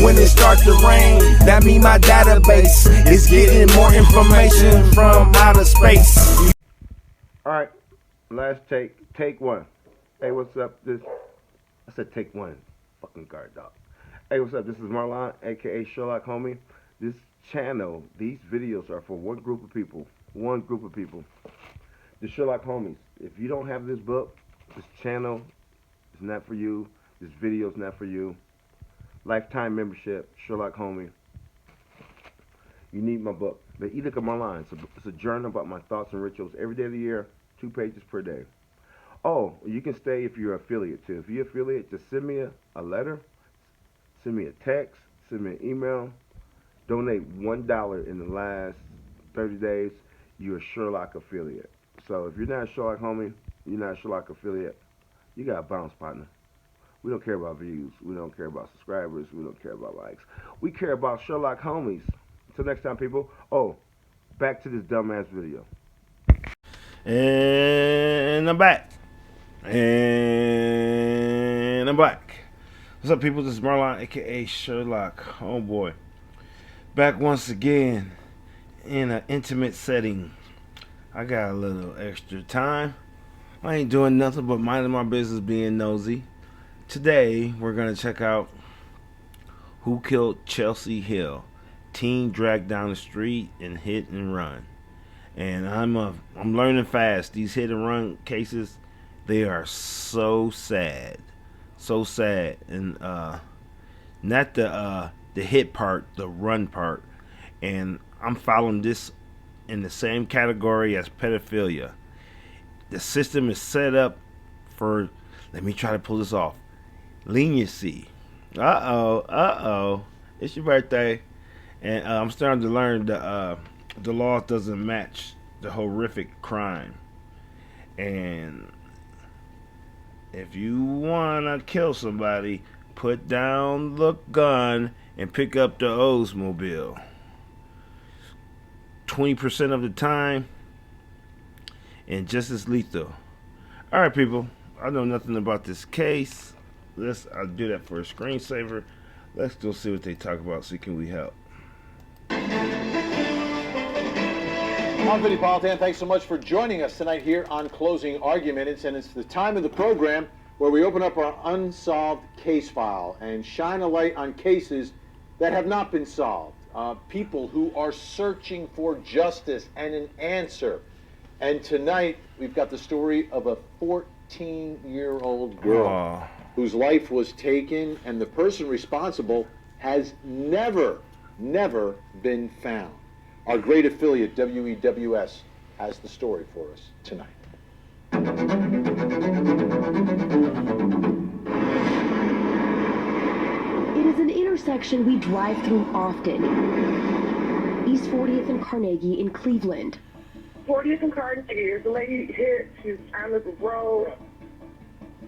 When it starts to rain, that mean my database is getting more information from outer space. Alright, last take one. Hey, what's up? I said take one. Fucking guard dog. Hey, what's up? This is Marlawn, aka Sherlock Homeboy. This channel, these videos are for one group of people. The Sherlock homies. If you don't have this book, this channel is not for you. This video is not for you. Lifetime membership, Sherlock Homeboy. You need my book. The Edict of Marlawn. It's a journal about my thoughts and rituals every day of the year, 2 pages per day. Oh, you can stay if you're an affiliate too. If you're an affiliate, just send me a letter, send me a text, send me an email. Donate $1 in the last 30 days. You're a Sherlock affiliate. So if you're not a Sherlock homie, you're not a Sherlock affiliate, you got a bounce, partner. We don't care about views. We don't care about subscribers. We don't care about likes. We care about Sherlock homies. Until next time, people. Oh, back to this dumbass video. And I'm back. What's up, people? This is Marlawn, aka Sherlock Homeboy. Back once again in an intimate setting. I got a little extra time. I ain't doing nothing but minding my business, being nosy. Today we're gonna check out who killed Chelsea Hill. Teen dragged down the street and hit and run. And I'm learning fast. These hit and run cases, they are so sad, and not the hit part, the run part. And I'm following this in the same category as pedophilia. The system is set up for, let me try to pull this off, leniency. It's your birthday, and I'm starting to learn the law doesn't match the horrific crime. And if you wanna kill somebody, put down the gun and pick up the Oldsmobile. 20% of the time, and just as lethal. Alright, people, I know nothing about this case. I'll do that for a screensaver. Let's go see what they talk about. See, can we help? I'm Vinny Politan. Thanks so much for joining us tonight here on Closing Argument. And it's the time of the program where we open up our unsolved case file and shine a light on cases that have not been solved. People who are searching for justice and an answer. And tonight, we've got the story of a 14-year-old girl whose life was taken, and the person responsible has never been found. Our great affiliate, WEWS, has the story for us tonight. It is an intersection we drive through often. East 40th and Carnegie in Cleveland. 40th and Carnegie, there's a lady hit, she's on the road.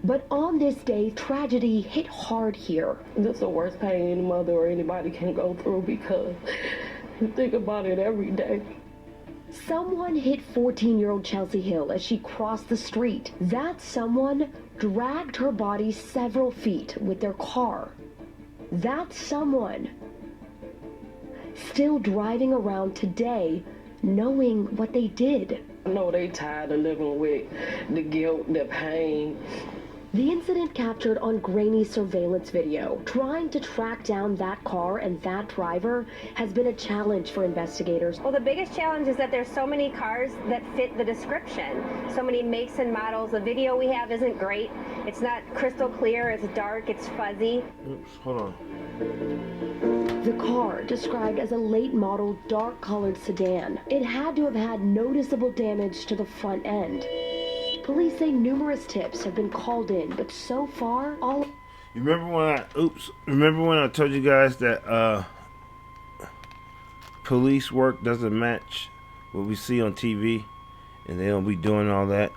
But on this day, tragedy hit hard here. This is the worst pain any mother or anybody can go through, because you think about it every day. Someone hit 14-year-old Chelsea Hill as she crossed the street. That someone dragged her body several feet with their car. That someone still driving around today knowing what they did. I know they tired of living with the guilt, the pain. The incident captured on grainy surveillance video. Trying to track down that car and that driver has been a challenge for investigators. Well, the biggest challenge is that there's so many cars that fit the description. So many makes and models. The video we have isn't great. It's not crystal clear, it's dark, it's fuzzy. Oops, hold on. The car, described as a late model dark-colored sedan, it had to have had noticeable damage to the front end. Police say numerous tips have been called in, but so far, all... Remember when I told you guys that police work doesn't match what we see on TV, and they don't be doing all that?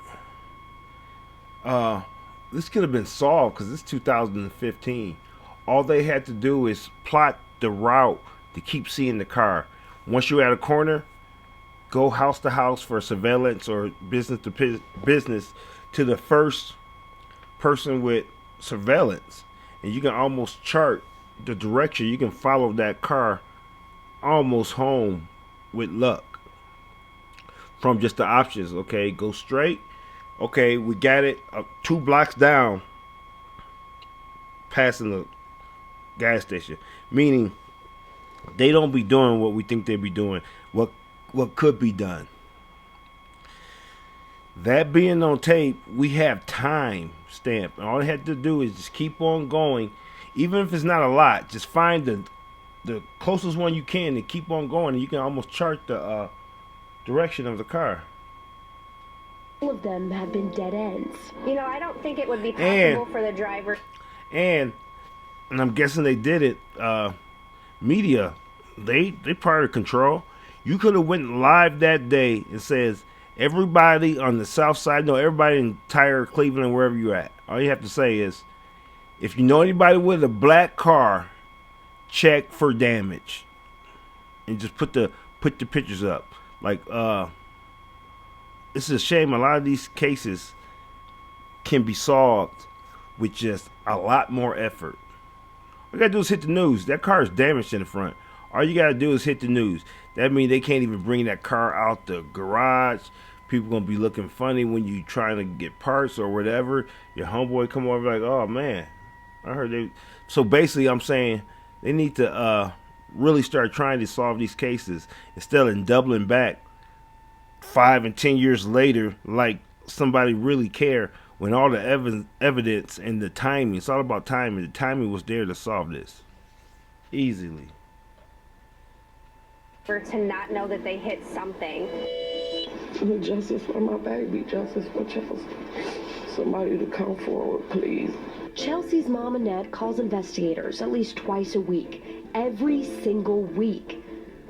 This could have been solved because it's 2015. All they had to do is plot the route to keep seeing the car. Once you're at a corner, go house to house for surveillance or business to business to the first person with surveillance, and you can almost chart the direction, you can follow that car almost home with luck from just the options. Okay, go straight. Okay, we got it 2 blocks down, passing the gas station. Meaning, they don't be doing what we think they be doing. What could be done. That being on tape, we have time stamped. All they had to do is just keep on going, even if it's not a lot. Just find the closest one you can and keep on going, and you can almost chart the direction of the car. All of them have been dead ends. You know, I don't think it would be possible for the driver. And I'm guessing they did it. Media, they part of control. You could have went live that day and says, everybody on the south side, no, everybody in entire Cleveland, wherever you're at. All you have to say is, if you know anybody with a black car, check for damage, and just put the pictures up. Like, it's a shame a lot of these cases can be solved with just a lot more effort. All you gotta do is hit the news. That car is damaged in the front. All you gotta do is hit the news. That means they can't even bring that car out the garage. People gonna be looking funny when you trying to get parts or whatever. Your homeboy come over like, oh man, I heard they. So basically, I'm saying they need to really start trying to solve these cases instead of doubling back 5 and 10 years later, like somebody really care when all the evidence and the timing. It's all about timing. The timing was there to solve this easily. To not know that they hit something. Justice for my baby, justice for Chelsea. Somebody to come forward, please. Chelsea's mom, Annette, calls investigators at least twice a week, every single week,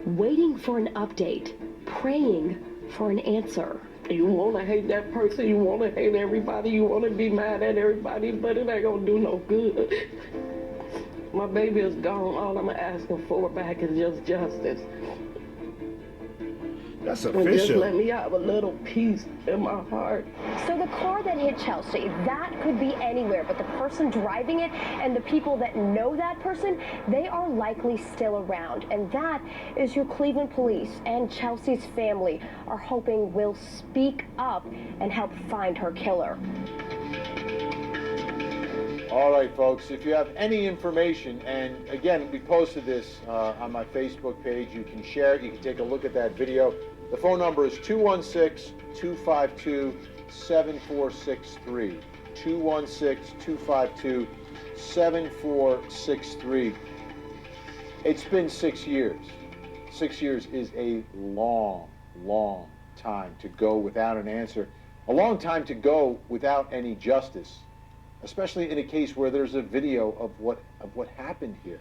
waiting for an update, praying for an answer. You want to hate that person, you want to hate everybody, you want to be mad at everybody, but it ain't going to do no good. My baby is gone. All I'm asking for back is just justice. That's and official. Just let me have a little peace in my heart. So the car that hit Chelsea, that could be anywhere, but the person driving it and the people that know that person, they are likely still around. And that is who Cleveland police and Chelsea's family are hoping will speak up and help find her killer. All right, folks, if you have any information, and again, we posted this on my Facebook page, you can share it, you can take a look at that video. The phone number is 216-252-7463. 216-252-7463. It's been 6 years. 6 years is a long, long time to go without an answer. A long time to go without any justice, especially in a case where there's a video of what happened here.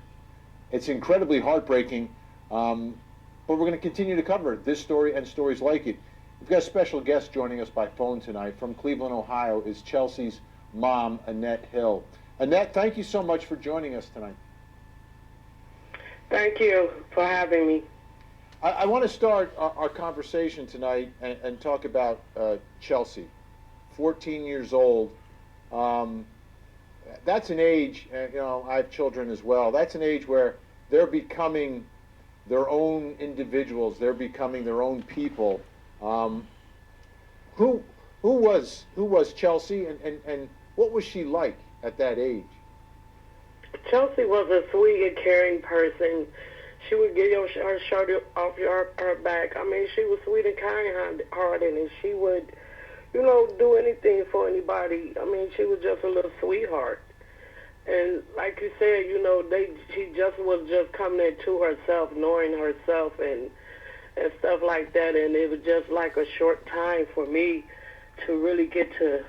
It's incredibly heartbreaking, but we're going to continue to cover this story and stories like it. We've got a special guest joining us by phone tonight from Cleveland, Ohio, is Chelsea's mom, Annette Hill. Annette, thank you so much for joining us tonight. Thank you for having me. I want to start our conversation tonight and talk about Chelsea, 14 years old. That's an age, you know, I have children as well, that's an age where they're becoming their own individuals, they're becoming their own people. Who was Chelsea, and what was she like at that age? Chelsea was a sweet and caring person. She would get her shirt off her back. I mean, she was sweet and kind-hearted, and she would, you know, do anything for anybody. I mean, she was just a little sweetheart. And like you said, you know, she just was just coming into herself, knowing herself and stuff like that. And it was just like a short time for me to really get to,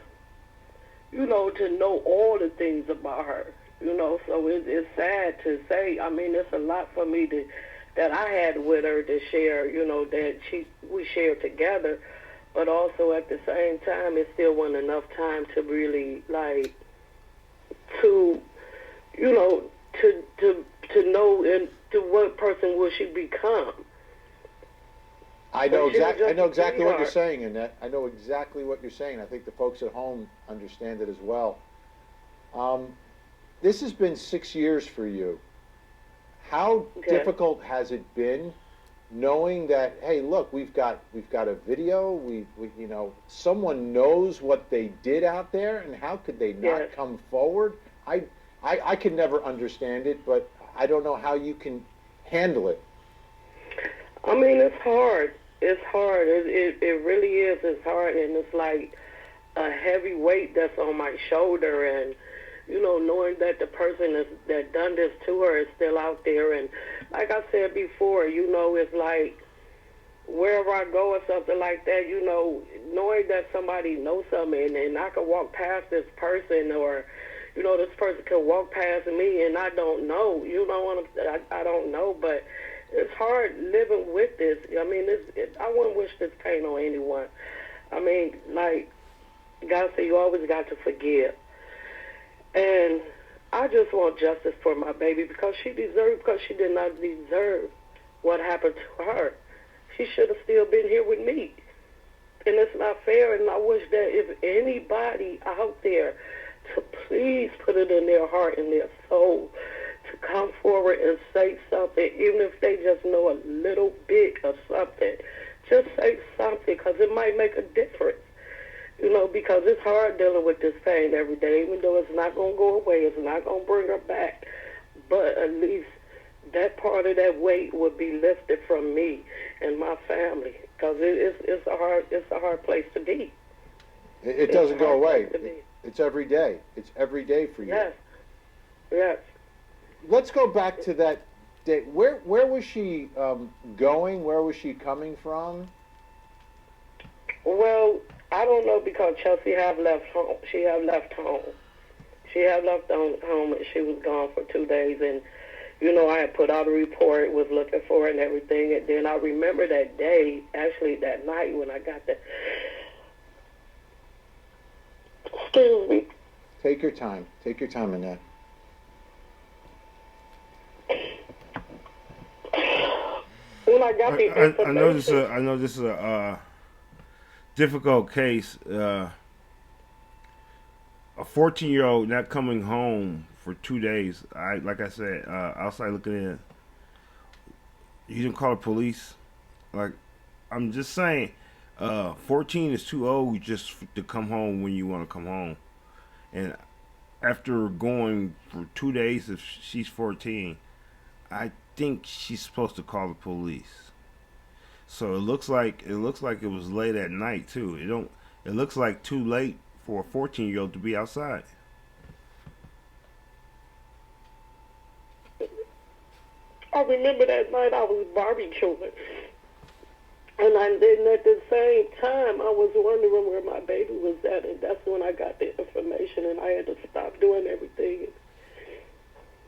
you know, to know all the things about her. You know, so it's sad to say. I mean, it's a lot for me that I had with her to share, you know, that we shared together. But also at the same time, it still wasn't enough time to really, like, to, you know, to know and to what person will she become. I know exactly what you're saying, Annette. I know exactly what you're saying. I think the folks at home understand it as well. This has been 6 years for you. How difficult has it been knowing that, hey, look, we've got a video, we you know, someone knows what they did out there, and how could they not come forward? I can never understand it, but I don't know how you can handle it. I mean, it's hard. It's hard. It really is. It's hard, and it's like a heavy weight that's on my shoulder, and you know, knowing that the person that done this to her is still out there. And like I said before, you know, it's like wherever I go or something like that, you know, knowing that somebody knows something and I can walk past this person, or, you know, this person can walk past me and I don't know, you know what I don't know, but it's hard living with this. I mean, I wouldn't wish this pain on anyone. I mean, like God said, you always got to forgive. And I just want justice for my baby, because she did not deserve what happened to her. She should have still been here with me. And it's not fair, and I wish that if anybody out there to please put it in their heart and their soul to come forward and say something, even if they just know a little bit of something. Just say something, because it might make a difference. You know, because it's hard dealing with this pain every day, even though it's not going to go away, it's not going to bring her back. But at least that part of that weight would be lifted from me and my family, because it's a hard place to be. It doesn't go away. It's every day. It's every day for you. Yes. Let's go back to that day. Where was she going? Where was she coming from? Well, I don't know, because Chelsea have left home. She have left home. She have left home, and she was gone for 2 days. And, you know, I had put out a report, was looking for her and everything. And then I remember that day, actually that night when I got the... Excuse me. Take your time. Take your time, Annette. When I got the information... I know this is a difficult case. A 14-year-old not coming home for 2 days. Like I said, outside looking in. You didn't call the police. Like, I'm just saying, 14 is too old just to come home when you want to come home. And after going for 2 days, if she's 14, I think she's supposed to call the police. So it looks like it was late at night too. It looks like too late for a 14-year-old to be outside. I remember that night I was barbecuing, and then at the same time I was wondering where my baby was at, and that's when I got the information, and I had to stop doing everything and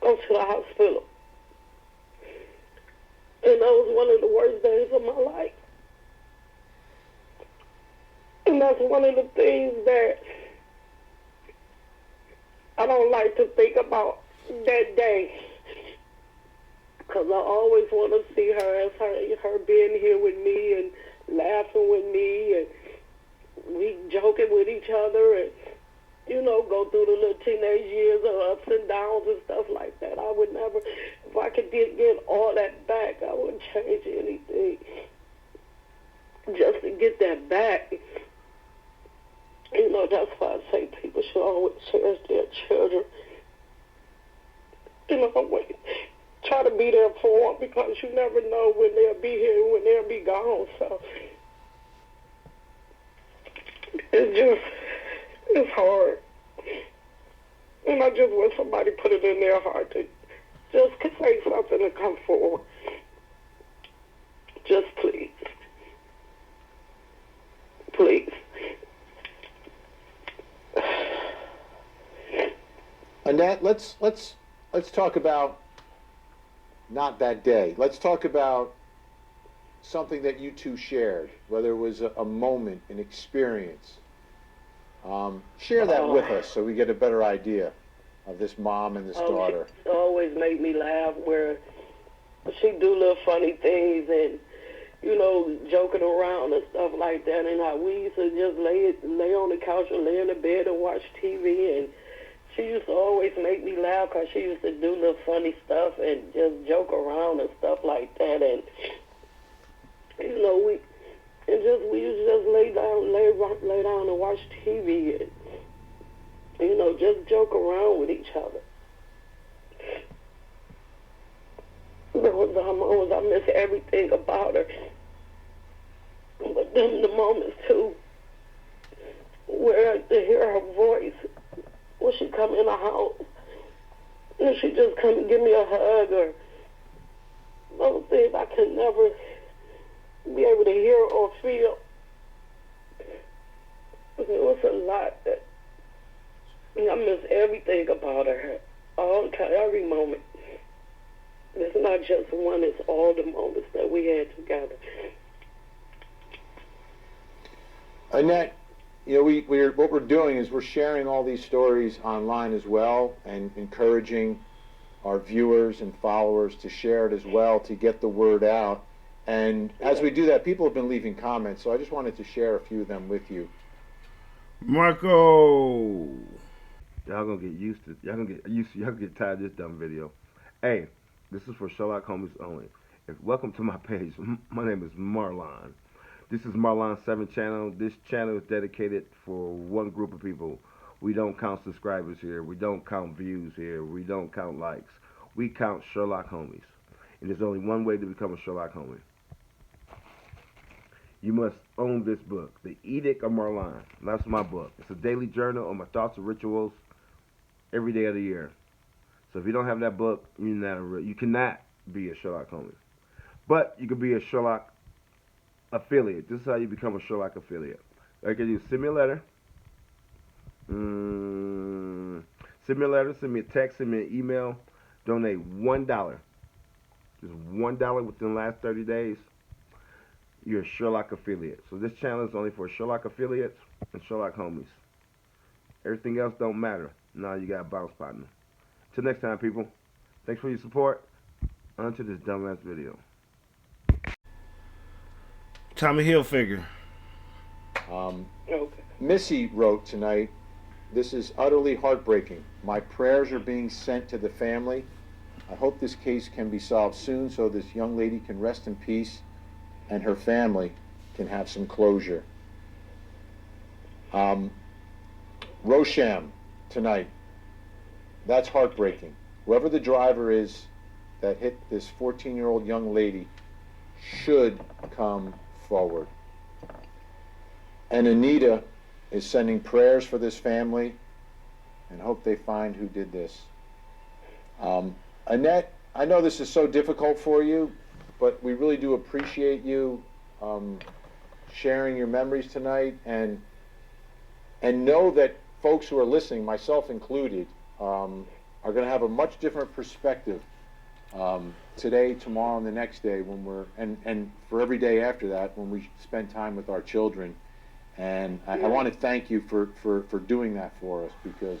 go to the hospital. And that was one of the worst days of my life. And that's one of the things that I don't like to think about that day. Because I always want to see her as her being here with me and laughing with me, and we joking with each other, and, you know, go through the little teenage years of ups and downs and stuff like that. I would never, if I could get all that back, I wouldn't change anything. Just to get that back. You know, that's why I say people should always cherish their children. You know, try to be there for them, because you never know when they'll be here and when they'll be gone. So it's hard. And I just want somebody to put it in their heart to just say something and come forward. Just please. Please. Annette, let's talk about not that day. Let's talk about something that you two shared, whether it was a moment, an experience. Share that with us so we get a better idea of this mom and this daughter. She always made me laugh, where she do little funny things and, you know, joking around and stuff like that. And how we used to just lay on the couch or lay in the bed and watch TV, and She used to always make me laugh because she used to do little funny stuff and just joke around and stuff like that. And, you know, we used to just lay down and watch TV and, you know, just joke around with each other. There was moments I miss everything about her. But then the moments, too, where to hear her voice when she come in the house and she just come and give me a hug, or those things I could never be able to hear or feel. It was a lot that I miss everything about her, every moment. It's not just one, it's all the moments that we had together. Annette, you know, what we're doing is we're sharing all these stories online as well and encouraging our viewers and followers to share it as well to get the word out. And as we do that, people have been leaving comments, so I just wanted to share a few of them with you. Marco! Y'all gonna get used to y'all gonna get tired of this dumb video. Hey, this is for Sherlock Homies only. Welcome to my page. My name is Marlawn. This is Marlawn 7 channel. This channel is dedicated for one group of people. We don't count subscribers here. We don't count views here. We don't count likes. We count Sherlock Homies. And there's only one way to become a Sherlock Homie. You must own this book, The Edict of Marlawn. That's my book. It's a daily journal of my thoughts and rituals every day of the year. So if you don't have that book, you cannot be a Sherlock Homie. But you can be a Sherlock affiliate. This is how you become a Sherlock affiliate. Like you send me a letter. Send me a letter, send me a text, send me an email. Donate $1. Just $1 within the last 30 days. You're a Sherlock affiliate. So this channel is only for Sherlock affiliates and Sherlock homies. Everything else don't matter. Now you got a bounce partner. Till next time, people. Thanks for your support. On to this dumbass video. Tommy Hilfiger. Okay. Missy wrote tonight, "This is utterly heartbreaking. My prayers are being sent to the family. I hope this case can be solved soon so this young lady can rest in peace and her family can have some closure." Rosham tonight, "That's heartbreaking. Whoever the driver is that hit this 14-year-old young lady should come forward." And Anita is sending prayers for this family and hope they find who did this. Annette, I know this is so difficult for you, but we really do appreciate you sharing your memories tonight, and know that folks who are listening, myself included, are going to have a much different perspective today, tomorrow, and the next day when we're, and for every day after that when we spend time with our children. And I want to thank you for doing that for us, because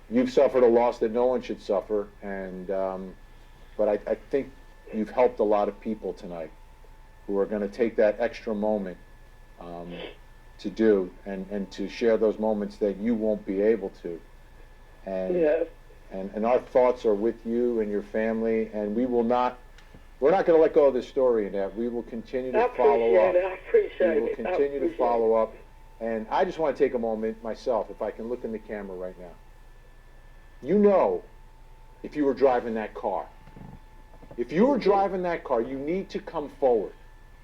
you've suffered a loss that no one should suffer, and but I think you've helped a lot of people tonight who are going to take that extra moment to do and to share those moments that you won't be able to. And Yes. and our thoughts are with you and your family, and we're not going to let go of this story, and that we will continue to follow up. I appreciate it. We will continue to follow up. And I just want to take a moment myself, if I can look in the camera right now. You know, if you were driving that car, you need to come forward.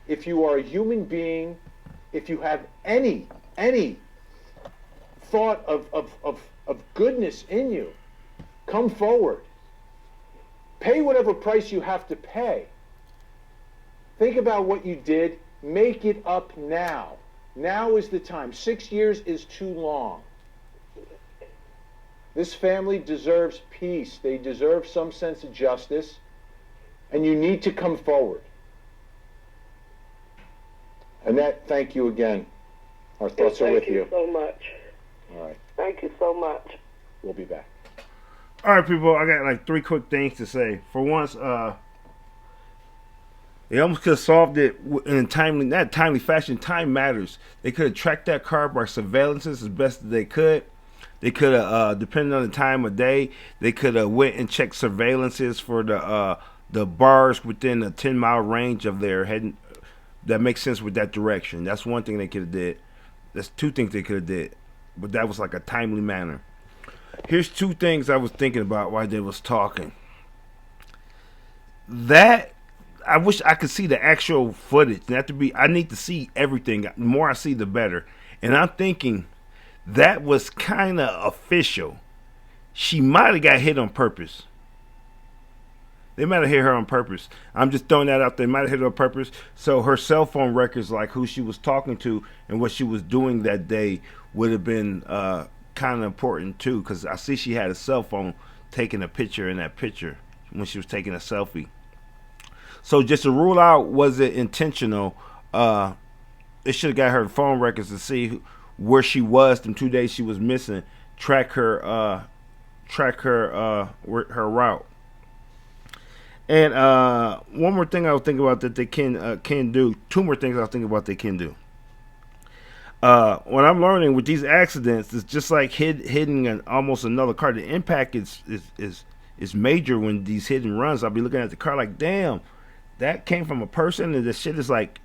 If you are a human being, if you have any thought of goodness in you, come forward. Pay whatever price you have to pay. Think about what you did. Make it up now. Now is the time. 6 years is too long. This family deserves peace. They deserve some sense of justice. And you need to come forward. Annette, thank you again. Our thoughts are with you. Thank you so much. All right. Thank you so much. We'll be back. All right, people. I got like 3 quick things to say. For once, they almost could have solved it in a not timely fashion. Time matters. They could have tracked that car by surveillance as best as they could. They could have, depending on the time of day, they could have went and checked surveillances for the bars within a 10-mile range of their heading. That makes sense with that direction. That's one thing they could have did. That's two things they could have did, but that was like a timely manner. Here's two things I was thinking about while they was talking. That I wish I could see the actual footage. I need to see everything. The more I see, the better. And I'm thinking that was kind of official. She might have got hit on purpose. They might have hit her on purpose. I'm just throwing that out there. They might have hit her on purpose. So her cell phone records, like who she was talking to and what she was doing that day, would have been kind of important too. Because I see she had a cell phone taking a picture in that picture when she was taking a selfie. So just to rule out, was it intentional? They should have got her phone records to see where she was them 2 days she was missing. Track her her route. And one more thing I was thinking about that they can do. Two more things I was thinking about they can do. What I'm learning with these accidents is just like hitting almost another car. The impact is major when these hit and runs. I'll be looking at the car like, damn, that came from a person, and the shit is like,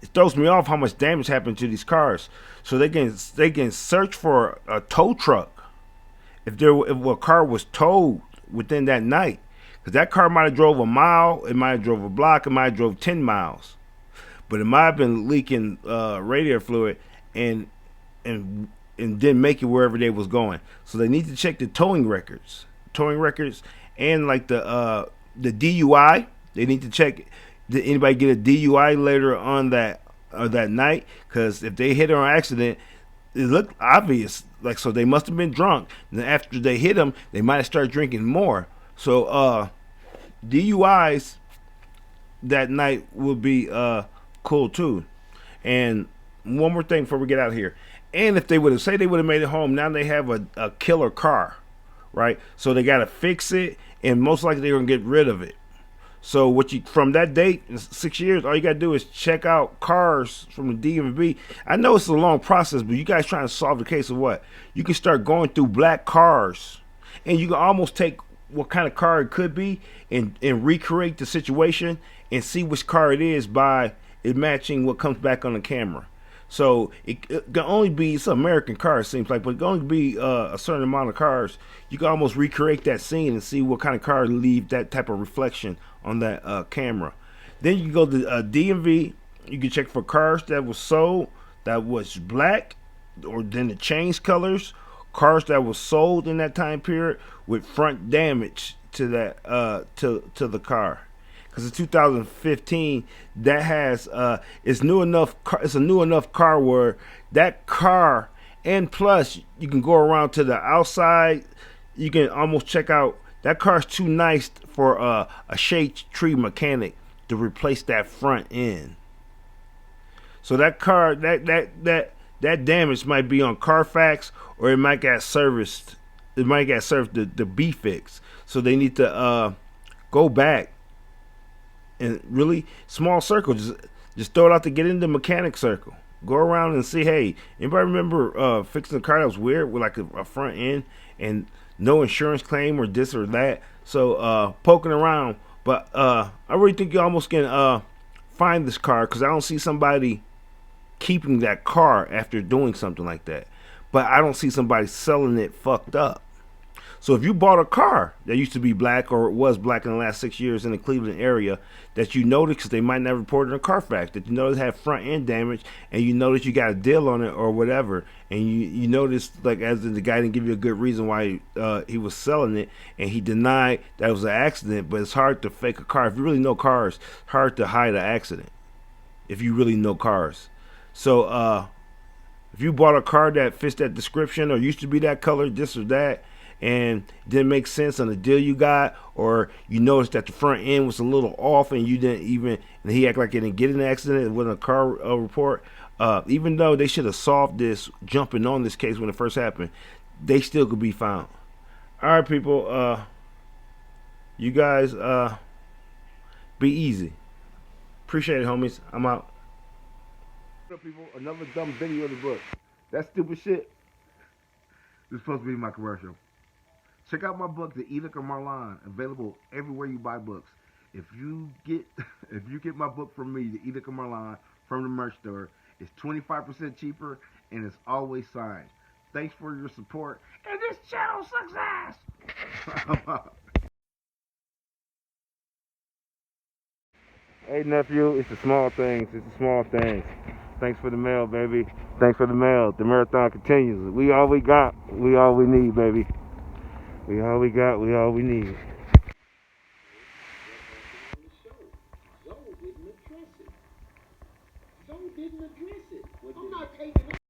it throws me off how much damage happened to these cars. So they can search for a tow truck if a car was towed within that night. Because that car might have drove a mile, it might have drove a block, it might have drove 10 miles. But it might have been leaking radiator fluid and didn't make it wherever they was going. So they need to check the towing records, and like the DUI. They need to check, did anybody get a DUI later on that night? Because if they hit her on accident, it looked obvious. Like, so they must have been drunk. And then after they hit them, they might have started drinking more. So DUIs that night will be cool too. And one more thing before we get out of here. And if they would have made it home, now they have a killer car, right? So they got to fix it, and most likely they're gonna get rid of it. So from that date, 6 years, all you got to do is check out cars from the DMV. I know it's a long process, but you guys trying to solve the case of what? You can start going through black cars, and you can almost take what kind of car it could be and recreate the situation and see which car it is by it matching what comes back on the camera. So it can only be, it's an American car, it seems like, but it can only be a certain amount of cars. You can almost recreate that scene and see what kind of car leave that type of reflection on that camera. Then you can go to DMV. You can check for cars that was sold that was black, or then the change colors. Cars that was sold in that time period with front damage to that to the car. Because in 2015, that has it's new enough. It's a new enough car where that car, and plus you can go around to the outside. You can almost check out that car's too nice for a shade tree mechanic to replace that front end. So that car, that damage might be on Carfax, or it might get serviced. It might get served the B fix. So they need to go back and really small circle. Just throw it out to get into the mechanic circle. Go around and see. Hey, anybody remember fixing a car that was weird with like a front end and no insurance claim or this or that? So poking around, but I really think you almost can find this car, because I don't see somebody keeping that car after doing something like that. But I don't see somebody selling it fucked up. So if you bought a car that used to be black, or it was black in the last 6 years in the Cleveland area, that you noticed, because they might not report it on Carfax, that you noticed had front end damage, and you noticed you got a deal on it or whatever, and you noticed, like, as the guy didn't give you a good reason why he was selling it, and he denied that it was an accident. But it's hard to fake a car. If you really know cars, it's hard to hide an accident if you really know cars. So if you bought a car that fits that description, or used to be that color, this or that, and didn't make sense on the deal you got, or you noticed that the front end was a little off, and you didn't even, and he acted like he didn't get in an accident, it wasn't a car report, even though they should have solved this jumping on this case when it first happened, they still could be found. All right, people, you guys be easy. Appreciate it, homies. I'm out. What up, people? Another dumb video of the book. That stupid shit. This is supposed to be my commercial. Check out my book, The Edict of Marlawn, available everywhere you buy books. If you get my book from me, The Edict of Marlawn, from the merch store, it's 25% cheaper and it's always signed. Thanks for your support and this channel success. Hey nephew, it's the small things. It's the small things. Thanks for the mail, baby. Thanks for the mail. The marathon continues. We all we got. We all we need, baby. We all we got. We all we need. Zoe didn't address it. I'm not taking